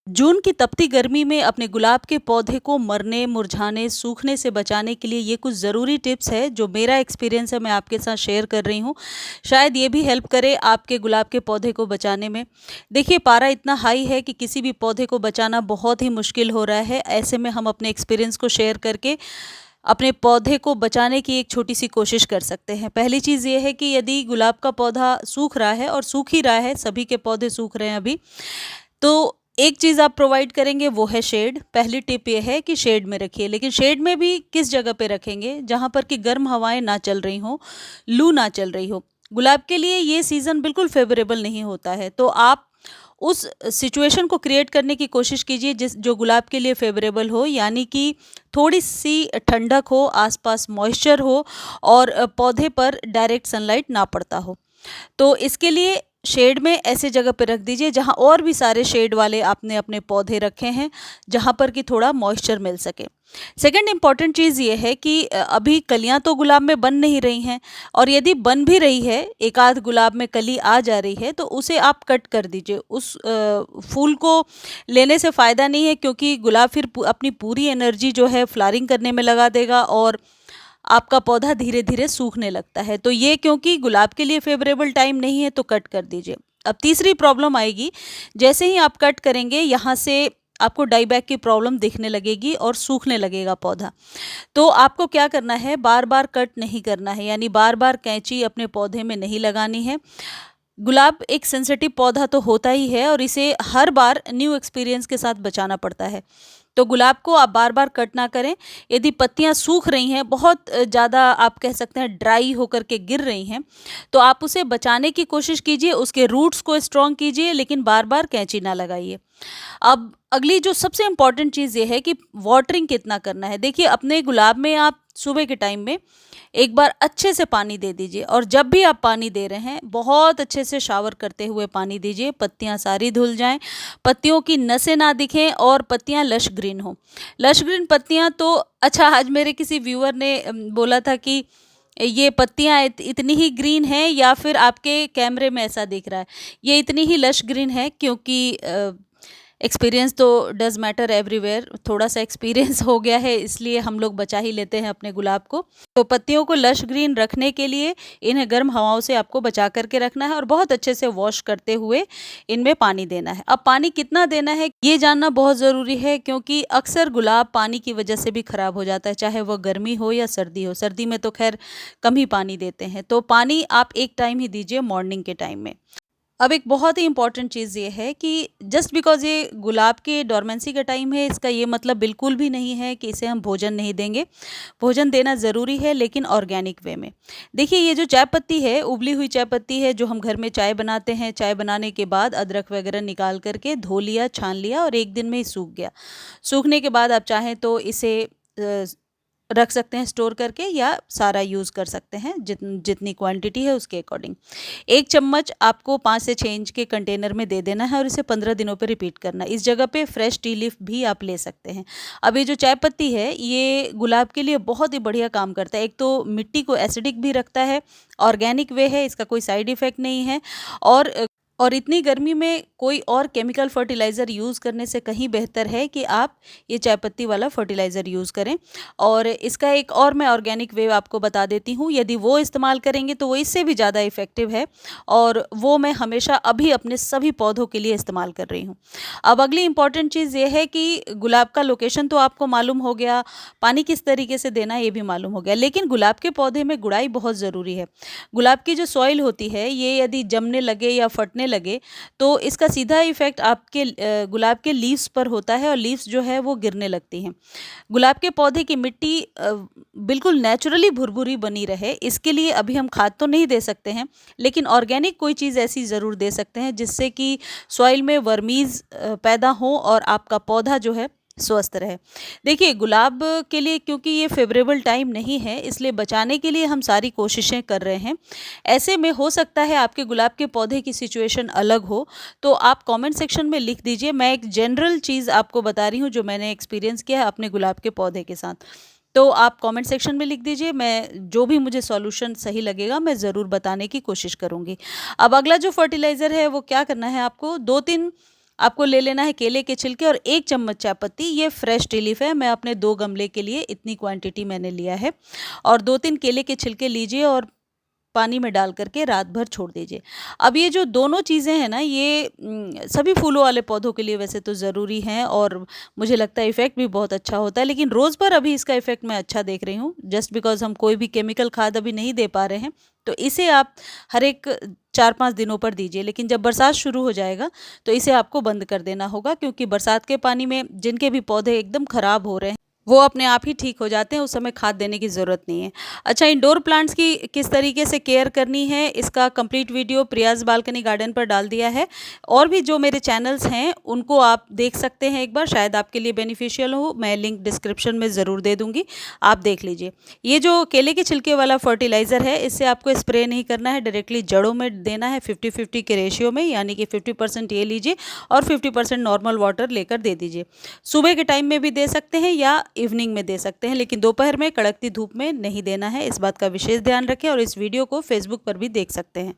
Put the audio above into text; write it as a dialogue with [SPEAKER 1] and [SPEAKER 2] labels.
[SPEAKER 1] जून की तपती गर्मी में अपने गुलाब के पौधे को मरने, मुरझाने, सूखने से बचाने के लिए ये कुछ ज़रूरी टिप्स है जो मेरा एक्सपीरियंस है, मैं आपके साथ शेयर कर रही हूँ। शायद ये भी हेल्प करे आपके गुलाब के पौधे को बचाने में। देखिए, पारा इतना हाई है कि किसी भी पौधे को बचाना बहुत ही मुश्किल हो रहा है। ऐसे में हम अपने एक्सपीरियंस को शेयर करके अपने पौधे को बचाने की एक छोटी सी कोशिश कर सकते हैं। पहली चीज़ ये है कि यदि गुलाब का पौधा सूख रहा है और सूख ही रहा है, सभी के पौधे सूख रहे हैं अभी, तो एक चीज़ आप प्रोवाइड करेंगे वो है शेड। पहली टिप ये है कि शेड में रखिए, लेकिन शेड में भी किस जगह पे रखेंगे? जहाँ पर कि गर्म हवाएं ना चल रही हों, लू ना चल रही हो। गुलाब के लिए ये सीज़न बिल्कुल फेवरेबल नहीं होता है, तो आप उस सिचुएशन को क्रिएट करने की कोशिश कीजिए जिस जो गुलाब के लिए फेवरेबल हो, यानी कि थोड़ी सी ठंडक हो, आसपास मॉइस्चर हो और पौधे पर डायरेक्ट सनलाइट ना पड़ता हो। तो इसके लिए शेड में ऐसे जगह पे रख दीजिए जहाँ और भी सारे शेड वाले आपने अपने पौधे रखे हैं, जहाँ पर कि थोड़ा मॉइस्चर मिल सके। सेकंड इम्पॉर्टेंट चीज़ ये है कि अभी कलियाँ तो गुलाब में बन नहीं रही हैं, और यदि बन भी रही है, एक आध गुलाब में कली आ जा रही है, तो उसे आप कट कर दीजिए। उस फूल को लेने से फ़ायदा नहीं है, क्योंकि गुलाब फिर अपनी पूरी एनर्जी जो है फ्लावरिंग करने में लगा देगा और आपका पौधा धीरे धीरे सूखने लगता है। तो ये क्योंकि गुलाब के लिए फेवरेबल टाइम नहीं है, तो कट कर दीजिए। अब तीसरी प्रॉब्लम आएगी, जैसे ही आप कट करेंगे यहाँ से आपको डाई बैक की प्रॉब्लम दिखने लगेगी और सूखने लगेगा पौधा। तो आपको क्या करना है, बार बार कट नहीं करना है, यानी बार बार कैंची अपने पौधे में नहीं लगानी है। गुलाब एक सेंसिटिव पौधा तो होता ही है और इसे हर बार न्यू एक्सपीरियंस के साथ बचाना पड़ता है। तो गुलाब को आप बार बार कट ना करें। यदि पत्तियां सूख रही हैं, बहुत ज़्यादा आप कह सकते हैं ड्राई होकर के गिर रही हैं, तो आप उसे बचाने की कोशिश कीजिए, उसके रूट्स को स्ट्रॉन्ग कीजिए, लेकिन बार बार कैंची ना लगाइए। अब अगली जो सबसे इम्पॉर्टेंट चीज़ ये है कि वाटरिंग कितना करना है। देखिए, अपने गुलाब में आप सुबह के टाइम में एक बार अच्छे से पानी दे दीजिए, और जब भी आप पानी दे रहे हैं बहुत अच्छे से शावर करते हुए पानी दीजिए। पत्तियां सारी धुल जाएं, पत्तियों की नसें ना दिखें और पत्तियां लश ग्रीन हो। लश ग्रीन पत्तियां तो अच्छा, आज मेरे किसी व्यूअर ने बोला था कि ये पत्तियां इतनी ही ग्रीन हैं या फिर आपके कैमरे में ऐसा दिख रहा है। ये इतनी ही लश ग्रीन है, क्योंकि एक्सपीरियंस तो डज़ मैटर एवरीवेयर। थोड़ा सा एक्सपीरियंस हो गया है, इसलिए हम लोग बचा ही लेते हैं अपने गुलाब को। तो पत्तियों को लश ग्रीन रखने के लिए इन्हें गर्म हवाओं से आपको बचा करके रखना है और बहुत अच्छे से वॉश करते हुए इनमें पानी देना है। अब पानी कितना देना है ये जानना बहुत ज़रूरी है, क्योंकि अक्सर गुलाब पानी की वजह से भी ख़राब हो जाता है, चाहे वह गर्मी हो या सर्दी हो। सर्दी में तो खैर कम ही पानी देते हैं, तो पानी आप एक टाइम ही दीजिए, मॉर्निंग के टाइम में। अब एक बहुत ही इम्पॉर्टेंट चीज़ ये है कि जस्ट बिकॉज़ ये गुलाब के डोरमेंसी का टाइम है, इसका ये मतलब बिल्कुल भी नहीं है कि इसे हम भोजन नहीं देंगे। भोजन देना ज़रूरी है, लेकिन ऑर्गेनिक वे में। देखिए, ये जो चाय पत्ती है, उबली हुई चाय पत्ती है, जो हम घर में चाय बनाते हैं, चाय बनाने के बाद अदरक वगैरह निकाल करके धो लिया, छान लिया और एक दिन में ही सूख गया। सूखने के बाद आप चाहें तो इसे रख सकते हैं स्टोर करके, या सारा यूज़ कर सकते हैं, जितनी क्वांटिटी है उसके अकॉर्डिंग। 1 चम्मच आपको 5 से 6 इंच के कंटेनर में दे देना है और इसे 15 दिनों पे रिपीट करना है। इस जगह पे फ्रेश टी लीफ भी आप ले सकते हैं। अब ये जो चाय पत्ती है, ये गुलाब के लिए बहुत ही बढ़िया काम करता है। एक तो मिट्टी को एसिडिक भी रखता है, ऑर्गेनिक वे है, इसका कोई साइड इफ़ेक्ट नहीं है, और इतनी गर्मी में कोई और केमिकल फर्टिलाइज़र यूज़ करने से कहीं बेहतर है कि आप ये चाय पत्ती वाला फर्टिलाइज़र यूज़ करें। और इसका एक और मैं ऑर्गेनिक वे आपको बता देती हूँ, यदि वो इस्तेमाल करेंगे तो वो इससे भी ज़्यादा इफ़ेक्टिव है, और वो मैं हमेशा अभी अपने सभी पौधों के लिए इस्तेमाल कर रही हूँ। अब अगली इम्पॉर्टेंट चीज़ ये है कि गुलाब का लोकेशन तो आपको मालूम हो गया, पानी किस तरीके से देना है ये भी मालूम हो गया, लेकिन गुलाब के पौधे में गुड़ाई बहुत ज़रूरी है। गुलाब की जो सॉइल होती है, ये यदि जमने लगे या फटने लगे, तो इसका सीधा इफ़ेक्ट आपके गुलाब के लीव्स पर होता है, और लीव्स जो है वो गिरने लगती हैं। गुलाब के पौधे की मिट्टी बिल्कुल नेचुरली भुरभुरी बनी रहे, इसके लिए अभी हम खाद तो नहीं दे सकते हैं, लेकिन ऑर्गेनिक कोई चीज़ ऐसी ज़रूर दे सकते हैं जिससे कि सॉइल में वर्मीज़ पैदा हो और आपका पौधा जो है स्वस्थ रहे। देखिए, गुलाब के लिए क्योंकि ये फेवरेबल टाइम नहीं है, इसलिए बचाने के लिए हम सारी कोशिशें कर रहे हैं। ऐसे में हो सकता है आपके गुलाब के पौधे की सिचुएशन अलग हो, तो आप कमेंट सेक्शन में लिख दीजिए। मैं एक जनरल चीज़ आपको बता रही हूँ जो मैंने एक्सपीरियंस किया है अपने गुलाब के पौधे के साथ। तो आप कमेंट सेक्शन में लिख दीजिए, मैं जो भी मुझे सॉल्यूशन सही लगेगा मैं ज़रूर बताने की कोशिश करूँगी। अब अगला जो फर्टिलाइज़र है वो क्या करना है आपको, 2-3 आपको ले लेना है केले के छिलके और 1 चम्मच चाय पत्ती। ये फ्रेश टी लीफ है, मैं अपने 2 गमले के लिए इतनी क्वांटिटी मैंने लिया है। और 2-3 केले के छिलके लीजिए और पानी में डाल करके रात भर छोड़ दीजिए। अब ये जो दोनों चीज़ें हैं ना, ये सभी फूलों वाले पौधों के लिए वैसे तो ज़रूरी हैं और मुझे लगता है इफ़ेक्ट भी बहुत अच्छा होता है, लेकिन रोज़ पर अभी इसका इफ़ेक्ट मैं अच्छा देख रही हूँ, जस्ट बिकॉज़ हम कोई भी केमिकल खाद अभी नहीं दे पा रहे हैं। तो इसे आप हर एक 4-5 दिनों पर दीजिए, लेकिन जब बरसात शुरू हो जाएगा तो इसे आपको बंद कर देना होगा, क्योंकि बरसात के पानी में जिनके भी पौधे एकदम ख़राब हो रहे हैं वो अपने आप ही ठीक हो जाते हैं, उस समय खाद देने की ज़रूरत नहीं है। अच्छा, इंडोर प्लांट्स की किस तरीके से केयर करनी है, इसका कंप्लीट वीडियो प्रियाज़ बालकनी गार्डन पर डाल दिया है। और भी जो मेरे चैनल्स हैं उनको आप देख सकते हैं एक बार, शायद आपके लिए बेनिफिशियल हो। मैं लिंक डिस्क्रिप्शन में ज़रूर दे दूँगी, आप देख लीजिए। ये जो केले के छिलके वाला फर्टिलाइज़र है, इससे आपको स्प्रे नहीं करना है, डायरेक्टली जड़ों में देना है 50-50 के रेशियो में, यानी कि 50% ये लीजिए और 50% नॉर्मल वाटर लेकर दे दीजिए। सुबह के टाइम में भी दे सकते हैं या इवनिंग में दे सकते हैं, लेकिन दोपहर में कड़कती धूप में नहीं देना है। इस बात का विशेष ध्यान रखें और इस वीडियो को फेसबुक पर भी देख सकते हैं।